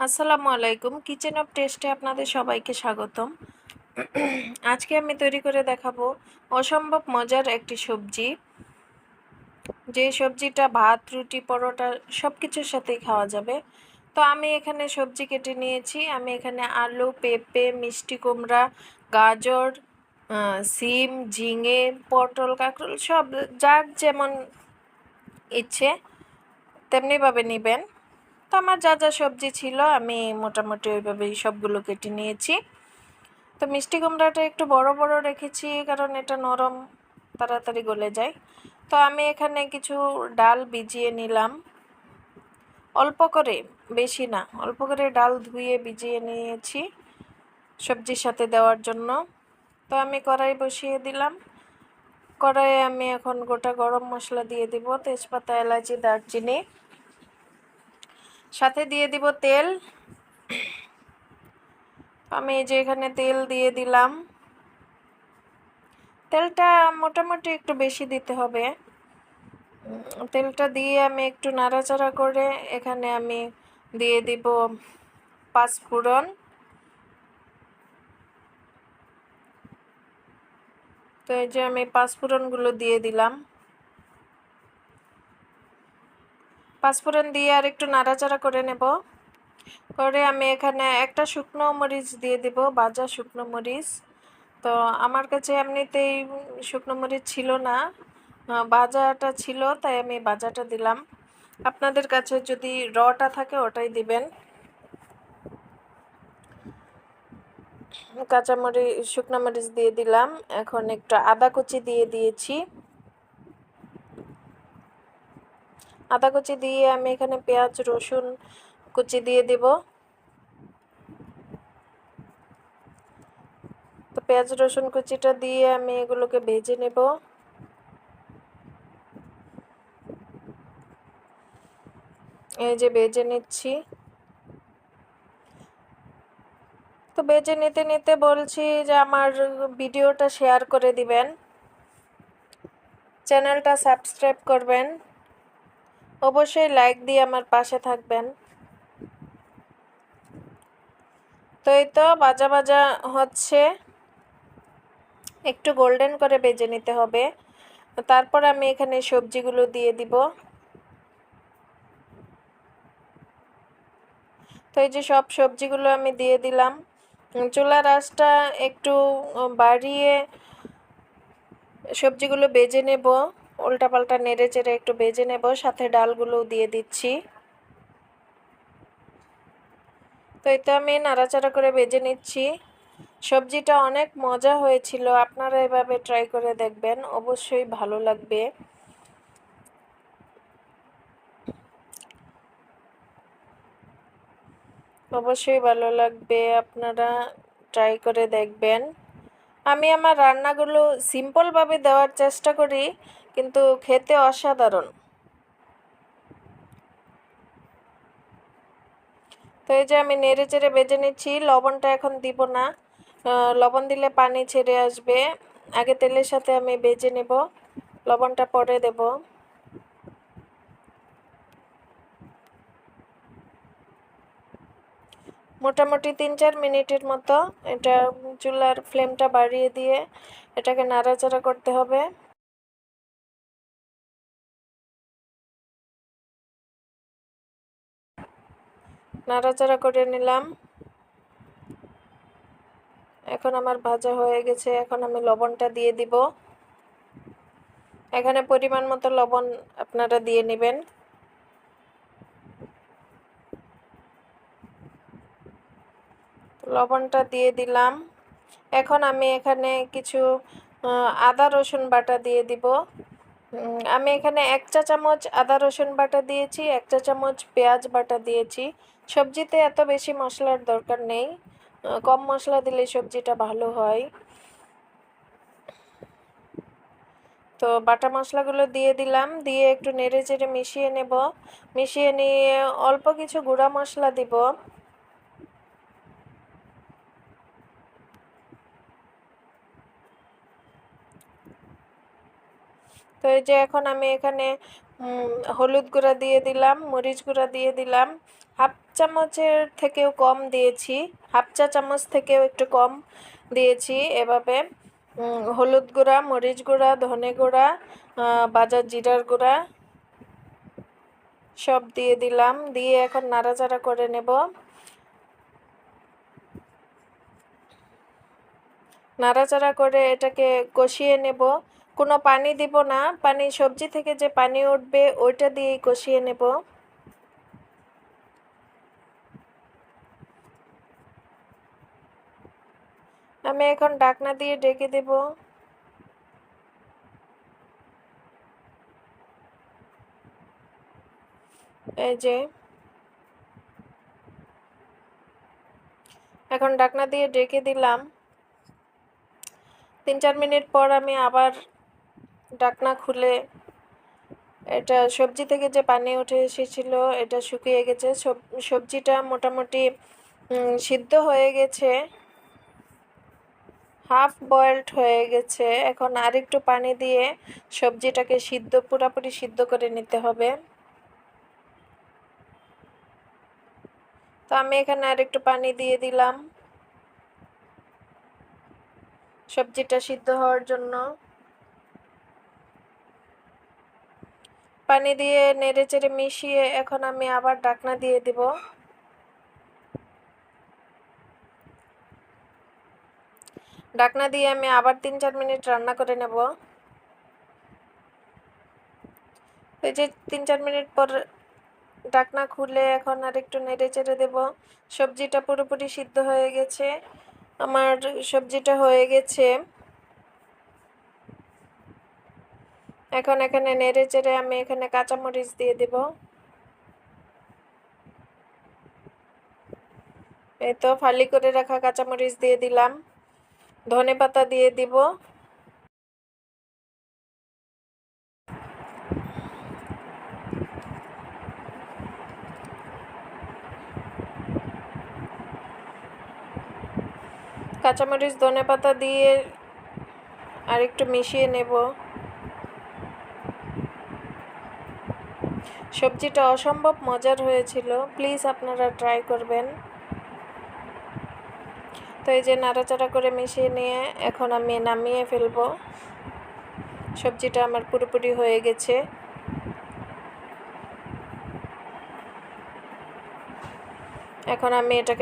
আসসালামু আলাইকুম। Kitchen of টেস্টে আপনাদের সবাইকে স্বাগতম। আজকে আমি তৈরি করে দেখাবো অসম্ভব মজার একটি সবজি, যে সবজিটা ভাত, রুটি, পরোটা সব কিছুর সাথেই খাওয়া যাবে। তো আমি এখানে সবজি কেটে নিয়েছি। আমি এখানে আলু, পেঁপে, মিষ্টি কুমড়া, গাজর, সিম, ঝিঙে, পটল, কাঁকরোল সব যার যেমন ইচ্ছে তেমনিভাবে নেবেন। তো আমার যা যা সবজি ছিল আমি মোটামুটি ওইভাবেই সবগুলো কেটে নিয়েছি। তো মিষ্টি কুমড়াটা একটু বড় বড় রেখেছি কারণ এটা নরম, তাড়াতাড়ি গলে যায়। তো আমি এখানে কিছু ডাল ভিজিয়ে নিলাম, অল্প করে, বেশি না, অল্প করে ডাল ধুয়ে ভিজিয়ে নিয়েছি সবজির সাথে দেওয়ার জন্য। তো আমি কড়াই বসিয়ে দিলাম। কড়াইয়ে আমি এখন গোটা গরম মশলা দিয়ে দিব, তেজপাতা, এলাচি, দারচিনি, সাথে দিয়ে দিব তেল। আমি এই যে এখানে তেল দিয়ে দিলাম। তেলটা মোটামুটি একটু বেশি দিতে হবে। তেলটা দিয়ে আমি একটু নাড়াচাড়া করে এখানে আমি দিয়ে দিব পাঁচফোড়ন। তো এই যে আমি পাঁচফোড়নগুলো দিয়ে দিলাম। পাঁচফোড়ন দিয়ে আর একটু নাড়াচাড়া করে নেব। করে আমি এখানে একটা শুকনো মরিচ দিয়ে দিব, ভাজা শুকনো মরিচ। তো আমার কাছে এমনিতেই শুকনো মরিচ ছিল না, ভাজাটা ছিল, তাই আমি ভাজাটা দিলাম। আপনাদের কাছে যদি রটা থাকে ওটাই দিবেন। কাঁচামরিচ, শুকনো মরিচ দিয়ে দিলাম। এখন একটু আদা কুচি দিয়ে দিয়েছি। আদা কুচি দিয়ে আমি এখানে পেঁয়াজ, রসুন কুচি দিয়ে দেব। তো পেঁয়াজ, রসুন কুচিটা দিয়ে আমি এগুলোকে ভেজে নেব। এই যে ভেজে নিচ্ছি। তো ভেজে নিতে নিতে বলছি যে আমার ভিডিওটা শেয়ার করে দিবেন, চ্যানেলটা সাবস্ক্রাইব করবেন, অবশ্যই লাইক দিয়ে আমার পাশে থাকবেন। তো এই তো ভাজা ভাজা হচ্ছে, একটু গোল্ডেন করে ভেজে নিতে হবে। তারপর আমি এখানে সবজিগুলো দিয়ে দিব। তো এই যে সব সবজিগুলো আমি দিয়ে দিলাম। চুলার আঁচটা একটু বাড়িয়ে সবজিগুলো ভেজে নেব, উল্টাপাল্টা নেড়ে চেড়ে একটু ভেজে নেব, সাথে ডালগুলো দিয়ে দিচ্ছি। তো এই তো আমি নাড়াচাড়া করে ভেজে নিচ্ছি। সবজিটা অনেক মজা হয়েছিল, আপনারা এভাবে ট্রাই করে দেখবেন, অবশ্যই ভালো লাগবে। অবশ্যই ভালো লাগবে, আপনারা ট্রাই করে দেখবেন। আমি আমার রান্নাগুলো সিম্পলভাবে দেওয়ার চেষ্টা করি, কিন্তু খেতে অসাধারণ। তো এই যে আমি নেড়ে চেড়ে ভেজে নিচ্ছি। লবণটা এখন দিব না, লবণ দিলে পানি ছেড়ে আসবে। আগে তেলের সাথে আমি ভেজে নেব, লবণটা পরে দেব। মোটামুটি 3-4 মিনিটের মতো এটা চুলার ফ্লেমটা বাড়িয়ে দিয়ে এটাকে নাড়াচাড়া করতে হবে। নাড়াচাড়া করে নিলাম। এখন আমার ভাজা হয়ে গেছে, এখন আমি লবণটা দিয়ে দিব। এখানে পরিমাণ মতো লবণ আপনারা দিয়ে নেবেন। লবণটা দিয়ে দিলাম। এখন আমি এখানে কিছু আদা রসুন বাটা দিয়ে দিব। আমি এখানে 1 চা চামচ আদা রসুন বাটা দিয়েছি, 1 চা চামচ পেঁয়াজ বাটা দিয়েছি। সবজিতে এত বেশি মশলার দরকার নেই, কম মশলা দিলে সবজিটা ভালো হয়। তো বাটা মশলাগুলো দিয়ে দিলাম, দিয়ে একটু নেড়ে চেড়ে মিশিয়ে নেব। মিশিয়ে নিয়ে অল্প কিছু গুঁড়া মশলা দিব। তো এই যে এখন আমি এখানে হলুদ গুঁড়া দিয়ে দিলাম, মরিচ গুঁড়া দিয়ে দিলাম, হাফ চামচের থেকেও কম দিয়েছি, হাফ চা চামচ থেকেও একটু কম দিয়েছি। এভাবে হলুদ গুঁড়া, মরিচ গুঁড়া, ধনে গুঁড়া, ভাজা জিরার গুঁড়া সব দিয়ে দিলাম। দিয়ে এখন নাড়াচাড়া করে নেব। নাড়াচাড়া করে এটাকে কষিয়ে নেব। কোনো পানি দিব না, পানি সবজি থেকে যে পানি উঠবে ওইটা দিয়েই কষিয়ে নেব। আমি এখন ঢাকনা দিয়ে ঢেকে দেব। এই যে এখন ঢাকনা দিয়ে ঢেকে দিলাম। 3-4 মিনিট পর আমি আবার ঢাকনা খুলে এটা সবজি থেকে যে পানি উঠে এসেছিল এটা শুকিয়ে গেছে। সবজিটা মোটামুটি সিদ্ধ হয়ে গেছে, হাফ বয়েলড হয়ে গেছে। এখন আরেকটু পানি দিয়ে সবজিটাকে পুরোপুরি সিদ্ধ করে নিতে হবে। তো আমি এখানে আরেকটু পানি দিয়ে দিলাম সবজিটা সিদ্ধ হওয়ার জন্য। পানি দিয়ে নেড়েচেড়ে মিশিয়ে এখন আমি আবার ঢাকনা দিয়ে দিব। ঢাকনা দিয়ে আমি আবার 3-4 মিনিট রান্না করে নেব। এই যে 3-4 মিনিট পর ঢাকনা খুলে এখন আর একটু নেড়েচেড়ে দেব। সবজিটা পুরোপুরি সিদ্ধ হয়ে গেছে। আমার সবজিটা হয়ে গেছে। এখন এখানে নেড়েচেড়ে আমি এখানে কাঁচামরিচ দিয়ে দেব। এই তো ফালি করে রাখা কাঁচামরিচ দিয়ে দিলাম, ধনেপাতা দিয়ে দিব। কাঁচামরিচ ধনেপাতা দিয়ে আর একটু মিশিয়ে নেব। সবজিটা অসম্ভব মজার হয়েছিল, প্লিজ আপনারা ট্রাই করবেন। তো এই যে নাড়াচাড়া করে মিশিয়ে নিয়ে এখন আমি নামিয়ে ফেলবো। সবজিটা আমার পুরোপুরি হয়ে গেছে। এখন আমি এটাকে